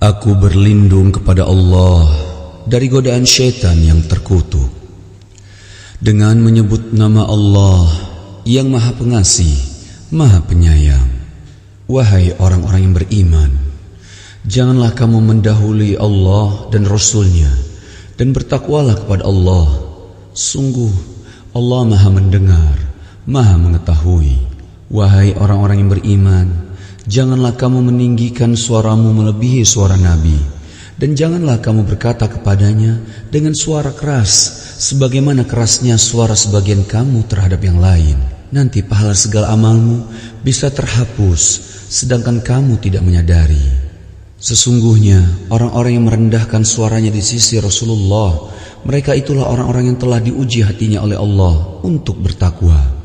Aku berlindung kepada Allah dari godaan syaitan yang terkutuk. Dengan menyebut nama Allah yang Maha Pengasih, Maha Penyayang. Wahai orang-orang yang beriman, janganlah kamu mendahului Allah dan Rasul-Nya, dan bertakwalah kepada Allah. Sungguh Allah Maha mendengar, Maha mengetahui. Wahai orang-orang yang beriman, janganlah kamu meninggikan suaramu melebihi suara Nabi, dan janganlah kamu berkata kepadanya dengan suara keras, sebagaimana kerasnya suara sebagian kamu terhadap yang lain. Nanti pahala segala amalmu bisa terhapus, sedangkan kamu tidak menyadari. Sesungguhnya orang-orang yang merendahkan suaranya di sisi Rasulullah, mereka itulah orang-orang yang telah diuji hatinya oleh Allah untuk bertakwa.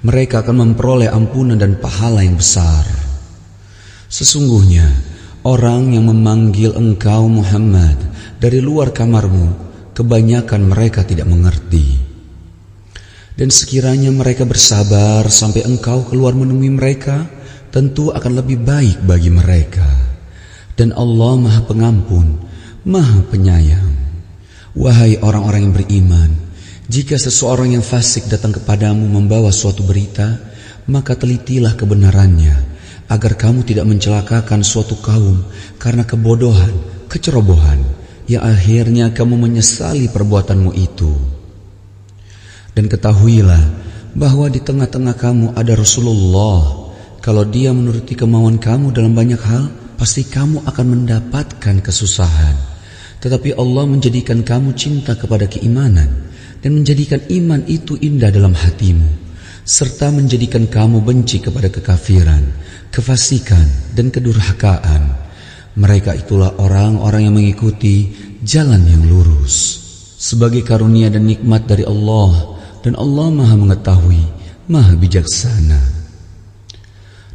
Mereka akan memperoleh ampunan dan pahala yang besar. Sesungguhnya orang yang memanggil engkau Muhammad dari luar kamarmu, kebanyakan mereka tidak mengerti. Dan sekiranya mereka bersabar sampai engkau keluar menemui mereka, tentu akan lebih baik bagi mereka. Dan Allah Maha Pengampun, Maha Penyayang. Wahai orang-orang yang beriman, jika seseorang yang fasik datang kepadamu membawa suatu berita, maka telitilah kebenarannya, agar kamu tidak mencelakakan suatu kaum karena kebodohan, kecerobohan, yang akhirnya kamu menyesali perbuatanmu itu. Dan ketahuilah bahwa di tengah-tengah kamu ada Rasulullah. Kalau dia menuruti kemauan kamu dalam banyak hal, pasti kamu akan mendapatkan kesusahan. Tetapi Allah menjadikan kamu cinta kepada keimanan, dan menjadikan iman itu indah dalam hatimu, serta menjadikan kamu benci kepada kekafiran, kefasikan, dan kedurhakaan. Mereka itulah orang-orang yang mengikuti jalan yang lurus sebagai karunia dan nikmat dari Allah, dan Allah Maha mengetahui, Maha bijaksana.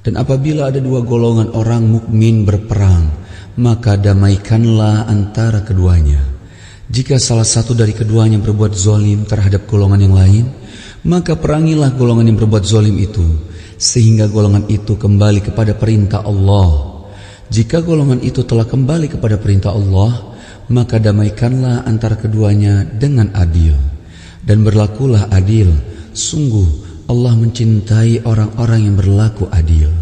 Dan apabila ada dua golongan orang mukmin berperang, maka damaikanlah antara keduanya. Jika salah satu dari keduanya berbuat zalim terhadap golongan yang lain, maka perangilah golongan yang berbuat zalim itu, sehingga golongan itu kembali kepada perintah Allah. Jika golongan itu telah kembali kepada perintah Allah, maka damaikanlah antara keduanya dengan adil, dan berlakulah adil. Sungguh Allah mencintai orang-orang yang berlaku adil.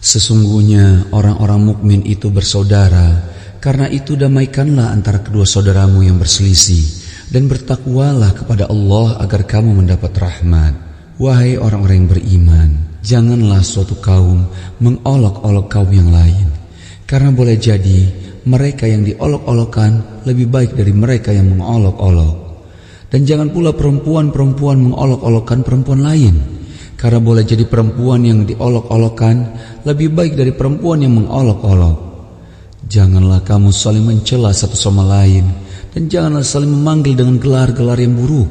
Sesungguhnya orang-orang mukmin itu bersaudara, karena itu damaikanlah antara kedua saudaramu yang berselisih, dan bertakwalah kepada Allah agar kamu mendapat rahmat. Wahai orang-orang yang beriman, janganlah suatu kaum mengolok-olok kaum yang lain, karena boleh jadi mereka yang diolok-olokkan lebih baik dari mereka yang mengolok-olok. Dan jangan pula perempuan-perempuan mengolok-olokkan perempuan lain, karena boleh jadi perempuan yang diolok-olokkan lebih baik dari perempuan yang mengolok-olok. Janganlah kamu saling mencela satu sama lain, dan janganlah saling memanggil dengan gelar-gelar yang buruk.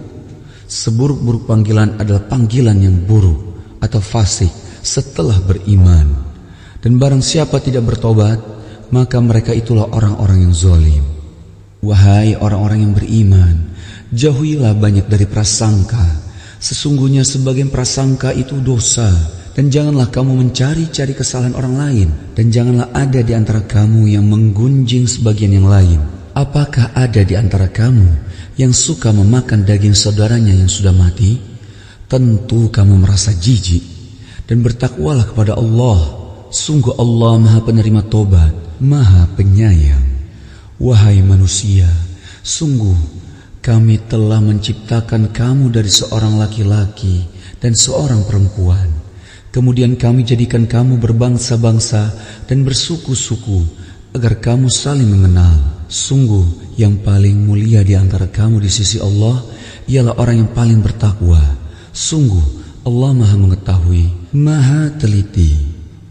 Seburuk-buruk panggilan adalah panggilan yang buruk atau fasik setelah beriman. Dan barang siapa tidak bertobat, maka mereka itulah orang-orang yang zalim. Wahai orang-orang yang beriman, jauhilah banyak dari prasangka. Sesungguhnya sebagian prasangka itu dosa. Dan janganlah kamu mencari-cari kesalahan orang lain, dan janganlah ada di antara kamu yang menggunjing sebagian yang lain. Apakah ada di antara kamu yang suka memakan daging saudaranya yang sudah mati? Tentu kamu merasa jijik. Dan bertakwalah kepada Allah. Sungguh Allah Maha Penerima Tobat, Maha Penyayang. Wahai manusia, sungguh kami telah menciptakan kamu dari seorang laki-laki dan seorang perempuan. Kemudian kami jadikan kamu berbangsa-bangsa dan bersuku-suku, agar kamu saling mengenal. Sungguh yang paling mulia di antara kamu di sisi Allah ialah orang yang paling bertakwa. Sungguh Allah Maha mengetahui, Maha teliti.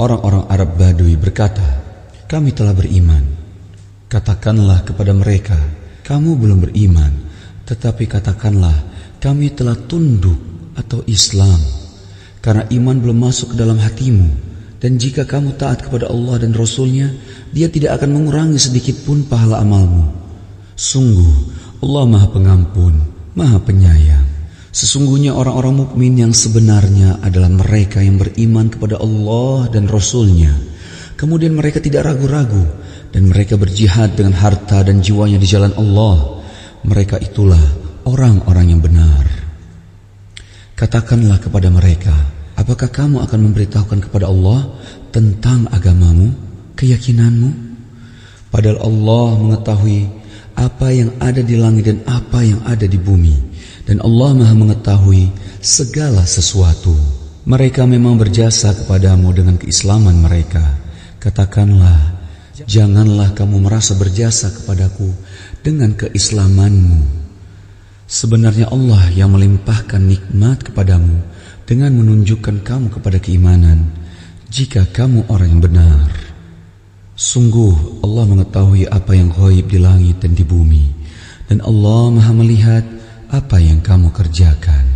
Orang-orang Arab Badui berkata, kami telah beriman. Katakanlah kepada mereka, kamu belum beriman, tetapi katakanlah, kami telah tunduk atau Islam. Karena iman belum masuk ke dalam hatimu. Dan jika kamu taat kepada Allah dan Rasul-Nya, Dia tidak akan mengurangi sedikit pun pahala amalmu. Sungguh Allah Maha Pengampun, Maha Penyayang. Sesungguhnya orang-orang mukmin yang sebenarnya adalah mereka yang beriman kepada Allah dan Rasul-Nya. Kemudian mereka tidak ragu-ragu dan mereka berjihad dengan harta dan jiwanya di jalan Allah, mereka itulah orang-orang yang benar. Katakanlah kepada mereka, apakah kamu akan memberitahukan kepada Allah tentang agamamu, keyakinanmu? Padahal Allah mengetahui apa yang ada di langit dan apa yang ada di bumi, dan Allah Maha mengetahui segala sesuatu. Mereka memang berjasa kepadamu dengan keislaman mereka. Katakanlah, janganlah kamu merasa berjasa kepadaku dengan keislamanmu. Sebenarnya Allah yang melimpahkan nikmat kepadamu dengan menunjukkan kamu kepada keimanan, jika kamu orang yang benar. Sungguh Allah mengetahui apa yang ghaib di langit dan di bumi, dan Allah Maha melihat apa yang kamu kerjakan.